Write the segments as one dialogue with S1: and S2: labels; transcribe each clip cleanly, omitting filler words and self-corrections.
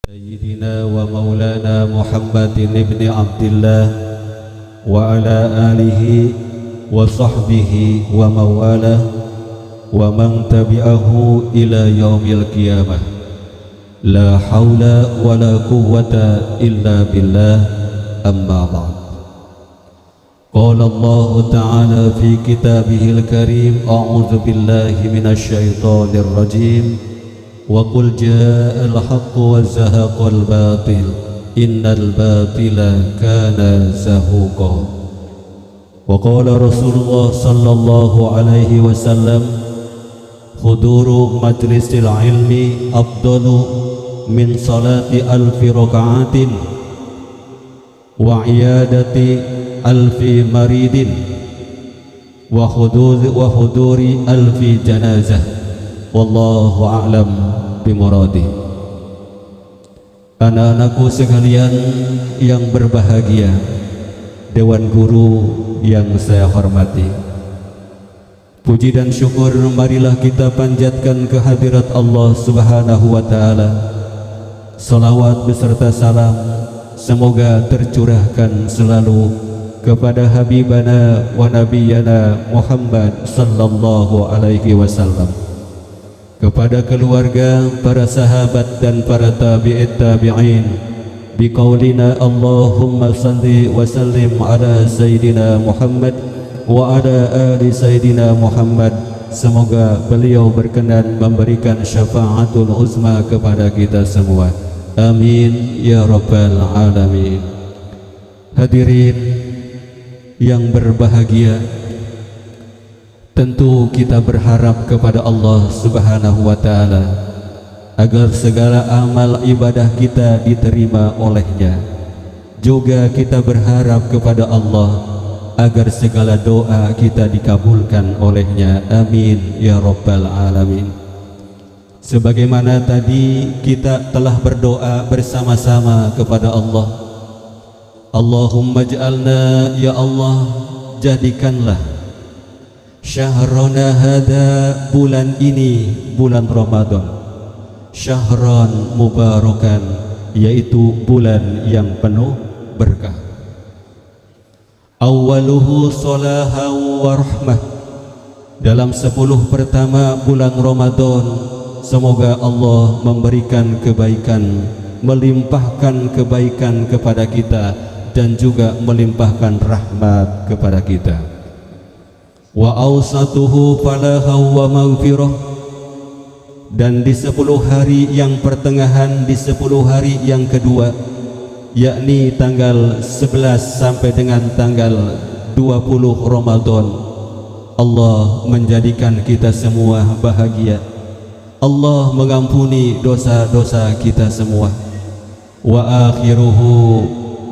S1: سيدنا ومولانا محمد بن عبد الله وعلى آله وصحبه ومواله ومن تبعه إلى يوم القيامة لا حول ولا قوة إلا بالله أما بعد. قال الله تعالى في كتابه الكريم: أعوذ بالله من الشيطان الرجيم وقل جاء الحق وزهق الباطل إن الباطل كان زهوقا. وقال رسول الله صلى الله عليه وسلم: حضور مجلس العلم أفضل من صلاة 1000 ركعة وعيادة 1000 مريض وحضور 1000 جنازة. Wallahu a'lam bimuradi. Anak-anakku sekalian yang berbahagia, Dewan Guru yang saya hormati, puji dan syukur marilah kita panjatkan kehadirat Allah Subhanahu wa Ta'ala. Salawat beserta salam semoga tercurahkan selalu kepada Habibana wa Nabiyana Muhammad sallallahu alaihi wasallam, kepada keluarga, para sahabat dan para tabi'it tabi'in, biqaulina Allahumma salli wa sallim ala Sayyidina Muhammad wa ala ali Sayyidina Muhammad. Semoga beliau berkenan memberikan syafaatul uzma kepada kita semua, amin ya rabbal alamin. Hadirin yang berbahagia, tentu kita berharap kepada Allah Subhanahu wa Ta'ala agar segala amal ibadah kita diterima olehnya. Juga kita berharap kepada Allah agar segala doa kita dikabulkan olehnya, amin ya rabbal alamin. Sebagaimana tadi kita telah berdoa bersama-sama kepada Allah, Allahumma ja'alna, ya Allah jadikanlah syahrana hada, bulan ini, bulan Ramadan, syahran mubarakan, yaitu bulan yang penuh berkah. Awaluhu salaha wa rahmah, dalam 10 pertama bulan Ramadan semoga Allah memberikan kebaikan, melimpahkan kebaikan kepada kita dan juga melimpahkan rahmat kepada kita. Wa awsatuhu falaha wa maghfirah, dan di 10 hari yang pertengahan, di 10 hari yang kedua, yakni tanggal 11 sampai dengan tanggal 20 Ramadan, Allah menjadikan kita semua bahagia. Allah mengampuni dosa-dosa kita semua. Wa akhiruhu,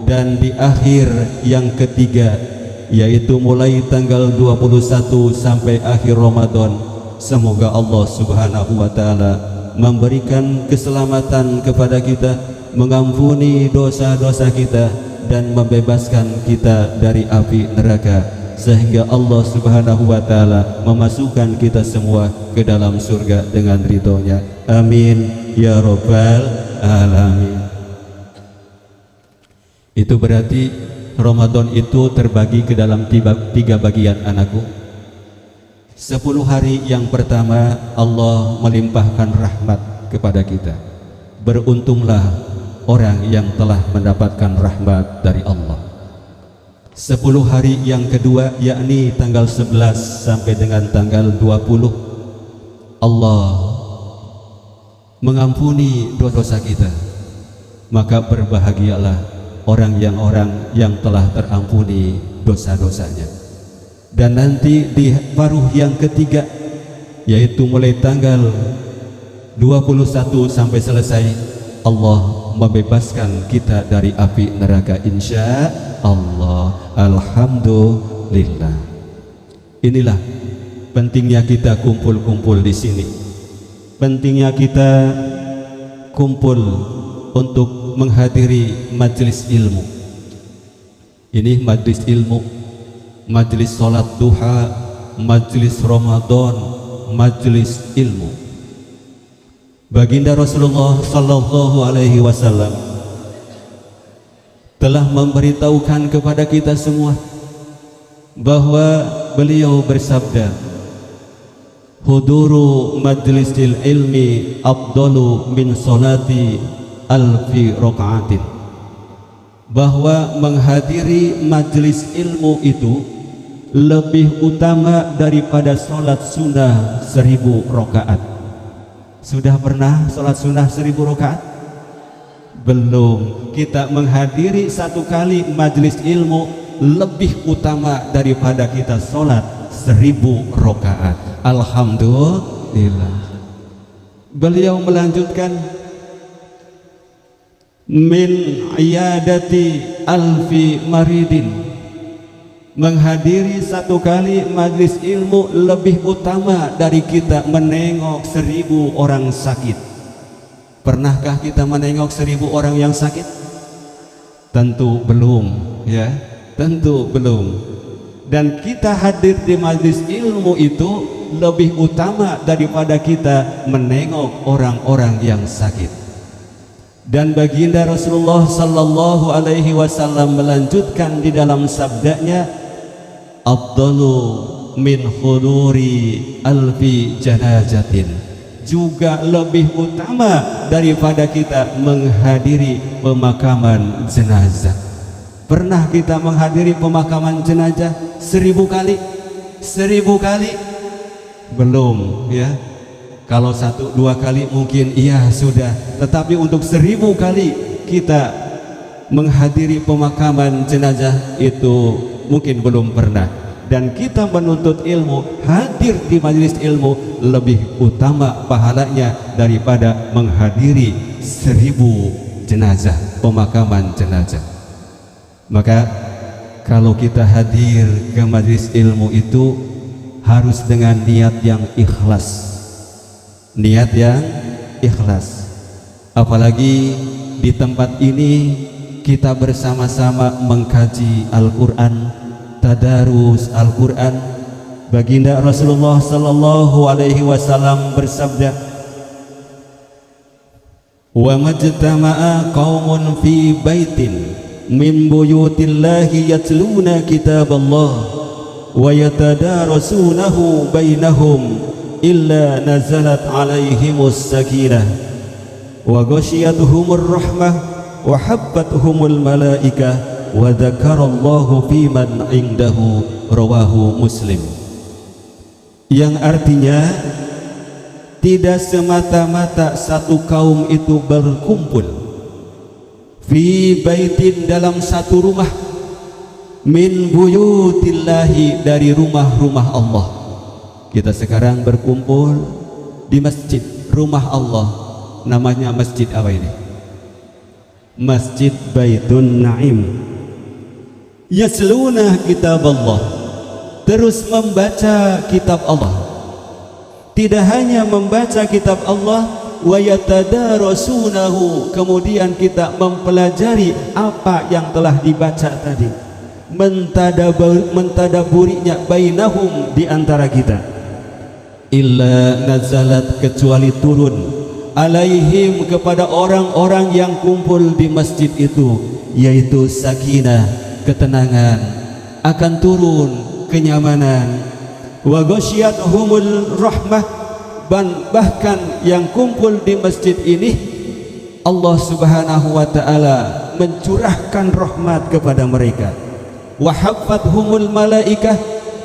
S1: dan di akhir yang ketiga, yaitu mulai tanggal 21 sampai akhir Ramadan, semoga Allah Subhanahu wa Ta'ala memberikan keselamatan kepada kita, mengampuni dosa-dosa kita dan membebaskan kita dari api neraka, sehingga Allah Subhanahu wa Ta'ala memasukkan kita semua ke dalam surga dengan ridhonya, amin ya rabbal alamin. Itu berarti Ramadan itu terbagi ke dalam 3 bagian, anakku. 10 hari yang pertama Allah melimpahkan rahmat kepada kita. Beruntunglah orang yang telah mendapatkan rahmat dari Allah. 10 hari yang kedua, yakni tanggal 11 sampai dengan tanggal 20, Allah mengampuni dosa kita. Maka berbahagialah orang yang telah terampuni dosa-dosanya. Dan nanti di paruh yang ketiga, yaitu mulai tanggal 21 sampai selesai, Allah membebaskan kita dari api neraka, insya Allah. Alhamdulillah. Inilah pentingnya kita kumpul-kumpul di sini. Pentingnya kita kumpul untuk menghadiri majelis ilmu. Ini majelis ilmu, majelis sholat duha, majelis Ramadan, majelis ilmu. Baginda Rasulullah sallallahu alaihi wasallam telah memberitahukan kepada kita semua bahwa beliau bersabda, huduru majlisil ilmi afdalu min salati alfi rakaatin, bahwa menghadiri majlis ilmu itu lebih utama daripada salat sunnah 1000 rakaat. Sudah pernah salat sunnah 1000 rakaat? Belum. Kita menghadiri satu kali majlis ilmu lebih utama daripada kita salat 1000 rakaat. Alhamdulillah. Beliau melanjutkan, min iyadati alfi maridin, menghadiri satu kali majlis ilmu lebih utama dari kita menengok 1000 orang sakit. Pernahkah kita menengok 1000 orang yang sakit? Tentu belum, ya, tentu belum. Dan kita hadir di majlis ilmu itu lebih utama daripada kita menengok orang-orang yang sakit. Dan baginda Rasulullah sallallahu alaihi wasallam melanjutkan di dalam sabdanya, afdalu min huduri alfi janazatin, juga lebih utama daripada kita menghadiri pemakaman jenazah. Pernah kita menghadiri pemakaman jenazah 1000 kali? 1000 kali? Belum, ya. Kalau 1-2 kali mungkin iya sudah, tetapi untuk 1000 kali kita menghadiri pemakaman jenazah itu mungkin belum pernah. Dan kita menuntut ilmu, hadir di majelis ilmu lebih utama pahalanya daripada menghadiri 1000 jenazah, pemakaman jenazah. Maka kalau kita hadir ke majelis ilmu itu harus dengan niat yang ikhlas. Niat yang ikhlas. Apalagi di tempat ini kita bersama-sama mengkaji Al-Quran, tadarus Al-Quran. Baginda Rasulullah sallallahu alaihi wasallam bersabda, wa majtama'a qaumun fi baitin min buyutillahi yatluna kitaballah wa yatadarasunahu bainahum illa nazalat alaihimus sakinah wa ghasyiyatuhumur rahmah wa habbatuhumul malaikah wa dzakarallahu fiman indahu, rawahu Muslim. Yang artinya tidak semata-mata satu kaum itu berkumpul fi baitin, dalam satu rumah, min buyutillahi, dari rumah-rumah Allah. Kita sekarang berkumpul di masjid, rumah Allah. Namanya masjid apa ini? Masjid Baitun Naim. Yasluna kitab Allah, terus membaca kitab Allah. Tidak hanya membaca kitab Allah, wa yatadarasunahu, kemudian kita mempelajari apa yang telah dibaca tadi, mentadaburinya bainahum, di antara kita. Illa nazalat, kecuali turun, alaihim, kepada orang-orang yang kumpul di masjid itu, yaitu sakinah, ketenangan, akan turun kenyamanan, wa ghasyiyatuhumul rahmah, bahkan yang kumpul di masjid ini Allah Subhanahu wa taala mencurahkan rahmat kepada mereka, wa haffathumul malaikah,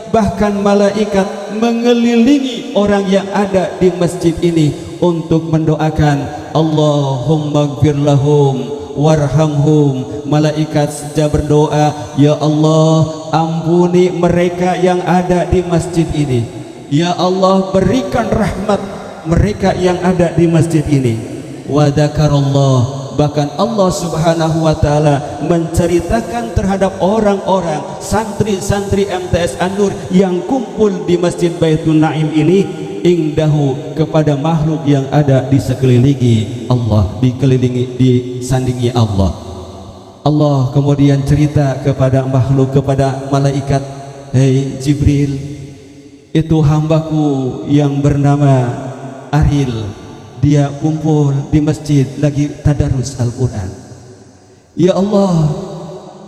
S1: bahkan malaikat mengelilingi orang yang ada di masjid ini untuk mendoakan, Allahumma gfir lahum warhamhum. Malaikat sejak berdoa, ya Allah, ampuni mereka yang ada di masjid ini, ya Allah, berikan rahmat mereka yang ada di masjid ini. Wa dzakarallah, bahkan Allah Subhanahu wa taala menceritakan terhadap orang-orang santri-santri MTS An-Nur yang kumpul di Masjid Baitun Naim ini, indahu, kepada makhluk yang ada di sekelilingi Allah, dikelilingi, disandingi Allah. Allah kemudian cerita kepada makhluk, kepada malaikat, hei Jibril, itu hambaku yang bernama Ariel, dia kumpul di masjid lagi tadarus Al-Quran. Ya Allah,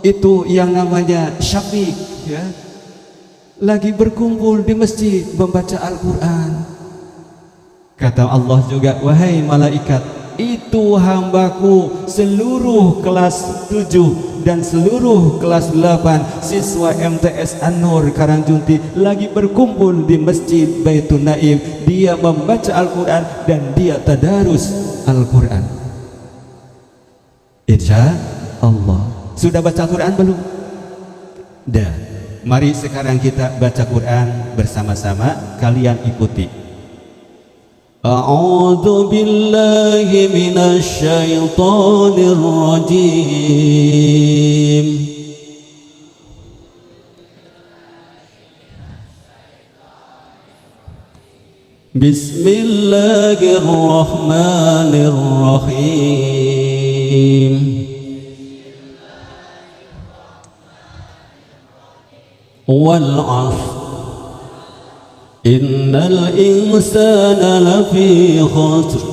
S1: itu yang namanya Syafiq, ya, lagi berkumpul di masjid membaca Al-Quran. Kata Allah juga, wahai malaikat, itu hambaku seluruh kelas 7 dan seluruh kelas 8 siswa MTS An-Nur Karangjunti lagi berkumpul di Masjid Baitun Naim. Dia membaca Al-Quran dan dia tadarus Al-Quran. Insya Allah. Sudah baca Al-Quran belum? Dah. Mari sekarang kita baca Quran bersama-sama. Kalian ikuti. A'udzu billahi minasy syaithanir rajim. Bismillahirrahmanirrahim. Wal 'ashr innal insana lafi khusr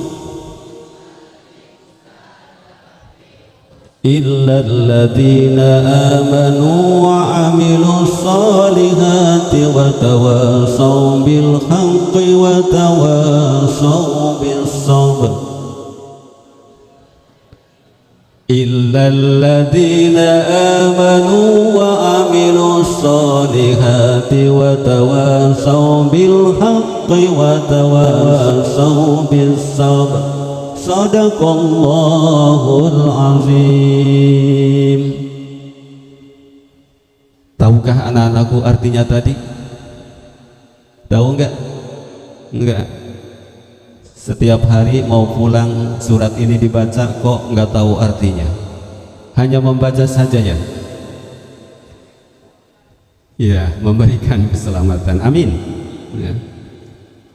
S1: illa alladhina amanu wa 'amilus solihati wa tawasaw bil haqqi wa tawasaw bis sabr. Illa alladhina amanu wa 'amilus solihati wa tawasaw bil haqqi wa tawasaw bis sabr. Shadaqallahul azim. Tahukah anak-anakku artinya tadi? Tahu enggak? Enggak. Setiap hari mau pulang surat ini dibaca kok nggak tahu artinya, hanya membaca saja ya. Ya, memberikan keselamatan. Amin. Ya.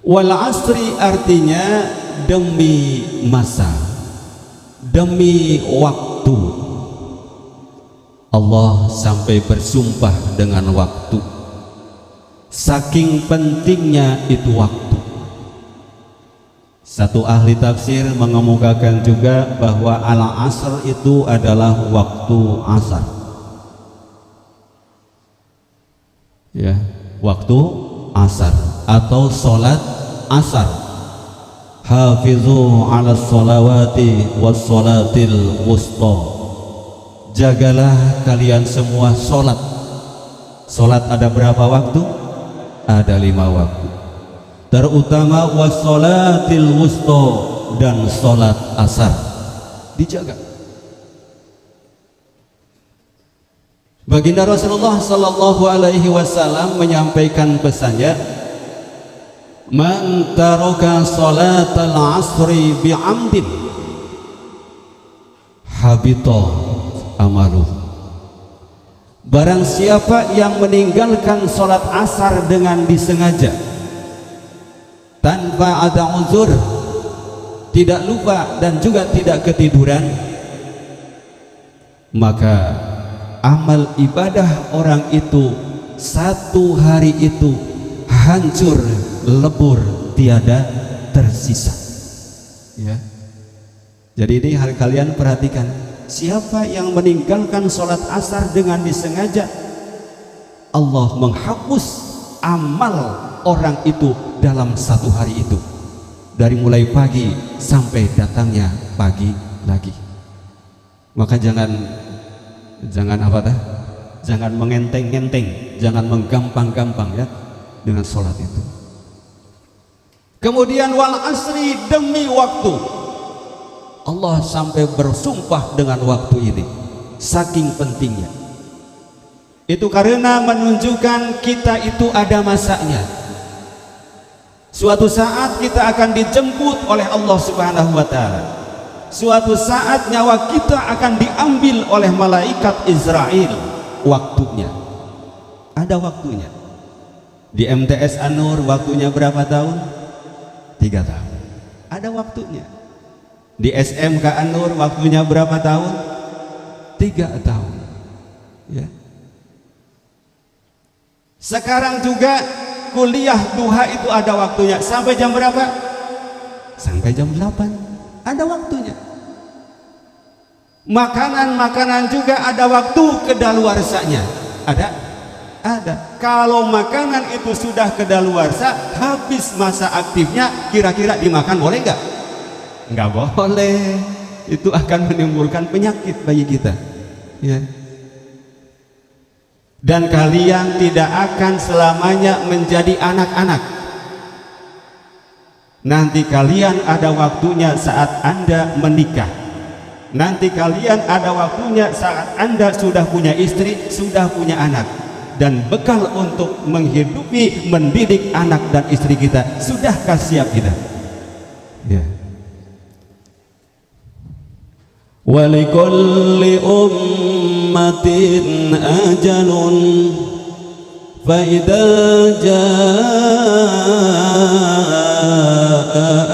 S1: Wal asri artinya demi masa, demi waktu. Allah sampai bersumpah dengan waktu. Saking pentingnya itu waktu. Satu ahli tafsir mengemukakan juga bahwa al-asr itu adalah waktu asar. Ya, waktu asar atau sholat asar. Hafizu ala sholawati was sholatil wusta. Jagalah kalian semua sholat. Sholat ada berapa waktu? Ada 5 waktu. Terutama wassolatil wusta dan sholat asar dijaga. Baginda Rasulullah sallallahu alaihi wasallam menyampaikan pesannya, man taraka sholatal asri bi'amdin habita amaluh. Barang siapa yang meninggalkan sholat asar dengan disengaja, tanpa ada uzur, tidak lupa dan juga tidak ketiduran, maka amal ibadah orang itu satu hari itu hancur lebur tiada tersisa. Ya. Jadi ini hal kalian perhatikan, siapa yang meninggalkan sholat asar dengan disengaja, Allah menghapus amal orang itu dalam satu hari itu, dari mulai pagi sampai datangnya pagi lagi. Maka jangan apa dah? Jangan mengenteng-enteng, jangan menggampang-gampang ya dengan sholat itu. Kemudian wal asri, demi waktu. Allah sampai bersumpah dengan waktu ini, saking pentingnya. Itu karena menunjukkan kita itu ada masanya. Suatu saat kita akan dijemput oleh Allah Subhanahu wa ta'ala. Suatu saat nyawa kita akan diambil oleh malaikat Israel. Waktunya ada waktunya. Di MTS An-Nur waktunya berapa tahun? 3 tahun. Ada waktunya. Di SMK An-Nur waktunya berapa tahun? 3 tahun. Ya. Sekarang juga kuliah duha itu ada waktunya. Sampai jam berapa? sampai jam 8, ada waktunya. Makanan-makanan juga ada waktu kedaluarsanya. Ada. Kalau makanan itu sudah kedaluarsa, habis masa aktifnya, kira-kira dimakan boleh nggak? Nggak boleh. Itu akan menimbulkan penyakit bagi kita, ya. Dan kalian tidak akan selamanya menjadi anak-anak. Nanti kalian ada waktunya saat Anda menikah. Nanti kalian ada waktunya saat Anda sudah punya istri, sudah punya anak. Dan bekal untuk menghidupi, mendidik anak dan istri kita, sudahkah siap kita? Ya. Walikulli ummatin ajalun fa idza jaa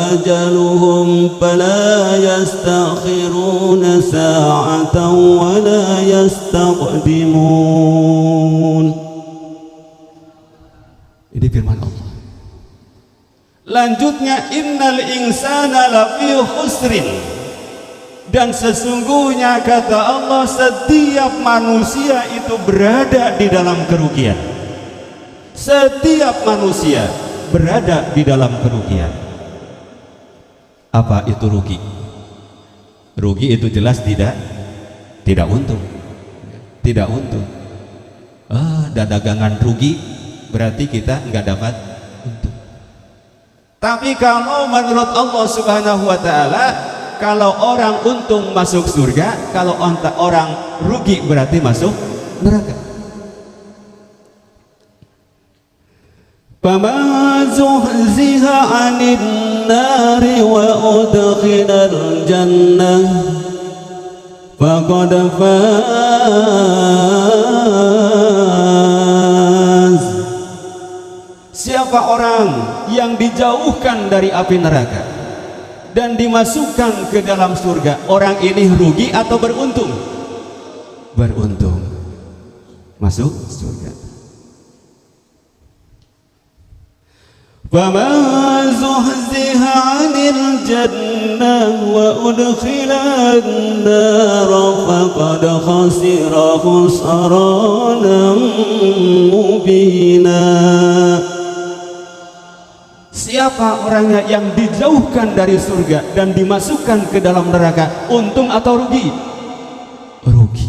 S1: ajaluhum fala yastakhiruna sa'atan wa la yastaqdimun. Ini firman Allah. Lanjutnya, innal insana lafi khusrin. Dan sesungguhnya kata Allah, setiap manusia itu berada di dalam kerugian. Setiap manusia berada di dalam kerugian. Apa itu rugi? Rugi itu jelas tidak untung. Tidak untung. Ada dagangan rugi, berarti kita nggak dapat untung. Tapi kalau menurut Allah Subhanahu wa Ta'ala, kalau orang untung masuk surga, kalau orang rugi berarti masuk neraka. Faman zuhziha 'anil nari wa udkhilal jannah faqad faz. Siapa orang yang dijauhkan dari api neraka dan dimasukkan ke dalam surga, orang ini rugi atau beruntung? Beruntung, masuk surga. Faman zuhziha 'anil jannah wa udkhilan nar faqad khasira khusranan mubina. Siapa orangnya yang dijauhkan dari surga dan dimasukkan ke dalam neraka, untung atau rugi? Rugi.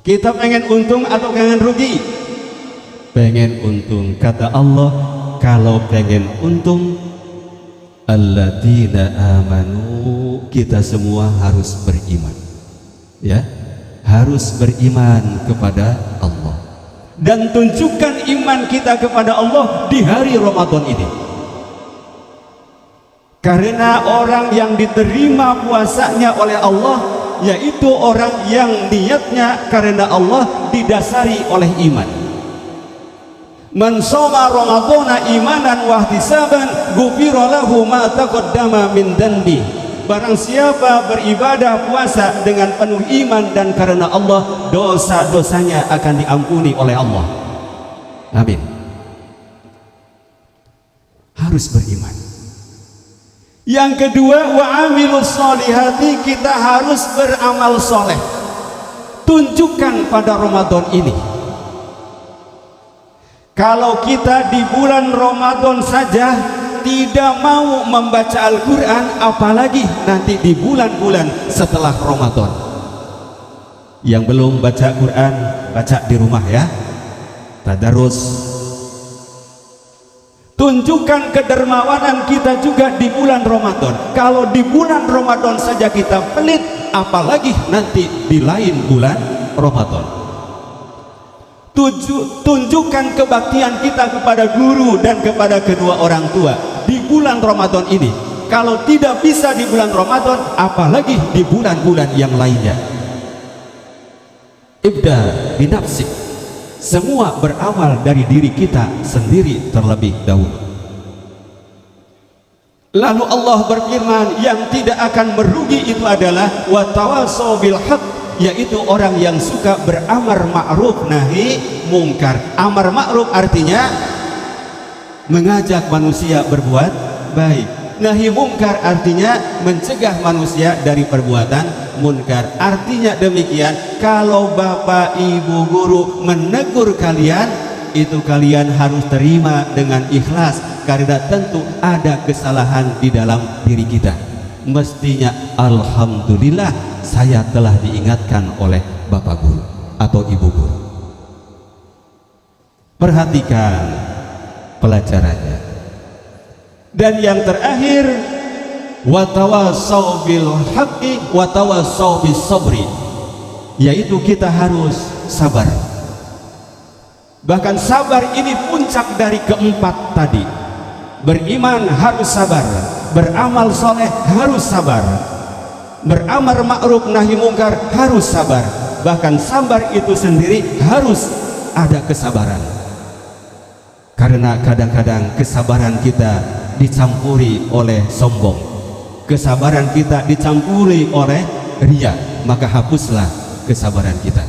S1: Kita pengen untung atau pengen rugi? Pengen untung. Kata Allah, kalau pengen untung, alladzina amanu, kita semua harus beriman. Ya, harus beriman kepada Allah. Dan tunjukkan iman kita kepada Allah di hari Ramadan ini. Karena orang yang diterima puasanya oleh Allah, yaitu orang yang niatnya karena Allah didasari oleh iman. Man shoma Ramadhana imanan wa ihtisaban ghufira lahu ma taqaddama min dhanbi. Barang siapa beribadah puasa dengan penuh iman dan karena Allah, dosa-dosanya akan diampuni oleh Allah. Amin. Harus beriman. Yang kedua, wa amilus solihati, kita harus beramal soleh. Tunjukkan pada Ramadan ini. Kalau kita di bulan Ramadan saja tidak mau membaca Al-Quran, apalagi nanti di bulan-bulan setelah Ramadan. Yang belum baca Quran, baca di rumah ya, tadarus. Tunjukkan kedermawanan kita juga di bulan Ramadan. Kalau di bulan Ramadan saja kita pelit, apalagi nanti di lain bulan Ramadan. Tunjukkan kebaktian kita kepada guru dan kepada kedua orang tua di bulan Ramadan ini. Kalau tidak bisa di bulan Ramadan, apalagi di bulan-bulan yang lainnya. Ibda binafsik. Semua berawal dari diri kita sendiri terlebih dahulu. Lalu Allah berfirman, yang tidak akan merugi itu adalah wa tawassaw bil haqq, yaitu orang yang suka beramar ma'ruf nahi mungkar. Amar ma'ruf artinya mengajak manusia berbuat baik, Nahi mungkar artinya mencegah manusia dari perbuatan munkar. Artinya demikian, kalau bapak ibu guru menegur kalian, itu kalian harus terima dengan ikhlas, karena tentu ada kesalahan di dalam diri kita. Mestinya alhamdulillah saya telah diingatkan oleh bapak guru atau ibu guru. Perhatikan pelajarannya. Dan yang terakhir, watawassaw bil haqqi watawassaw bis sabri, yaitu kita harus sabar. Bahkan sabar ini puncak dari keempat tadi. Beriman harus sabar, beramal soleh harus sabar, beramar ma'ruf nahi mungkar harus sabar. Bahkan sabar itu sendiri harus ada kesabaran. Karena kadang-kadang kesabaran kita dicampuri oleh sombong, kesabaran kita dicampuri oleh riya, maka hapuslah kesabaran kita.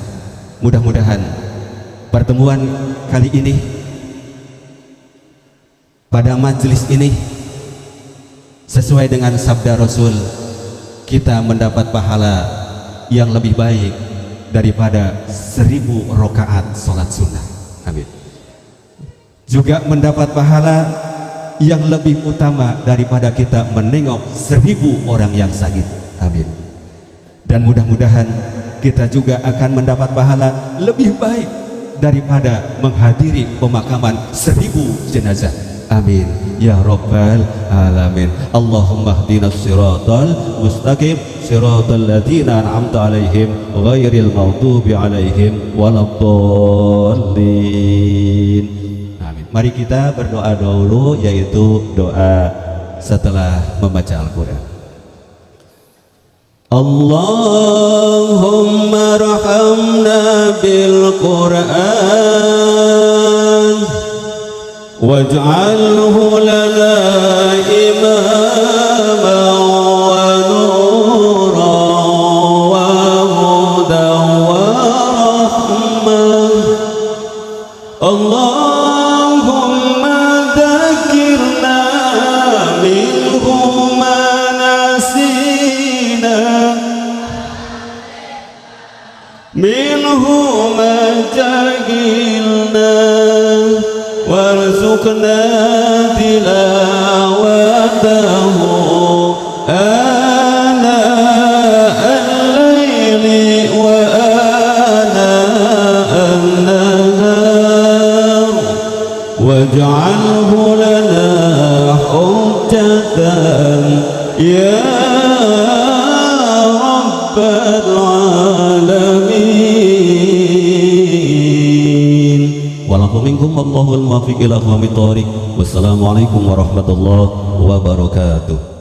S1: Mudah-mudahan pertemuan kali ini, pada majelis ini, sesuai dengan sabda Rasul, kita mendapat pahala yang lebih baik daripada 1000 rakaat sholat sunnah. Amin. Juga mendapat pahala yang lebih utama daripada kita menengok 1000 orang yang sakit. Amin. Dan mudah-mudahan kita juga akan mendapat pahala lebih baik daripada menghadiri pemakaman 1000 jenazah. Amin ya rabbal alamin. Allahumma hdinas siratal mustaqim, siratal ladzina an'amta alaihim ghairil maghdubi alaihim waladdallin. Amin. Mari kita berdoa dulu, yaitu doa setelah membaca Al-Qur'an. Allahumma rahamna bil Qur'an waj'alhu lana imaman wa nuran wa hudan wa rahmah. Allahumma dzakirna minhu ma nasina minhu ma jahilna warzuqna tilawatahu ana al-layli wa ana an-nahar waj'alhu lana hujjatan ya rabbal alamin. Walaupun Allahul muwaffiq ila aqwamit thoriq. Wassalamualaikum warahmatullahi wabarakatuh.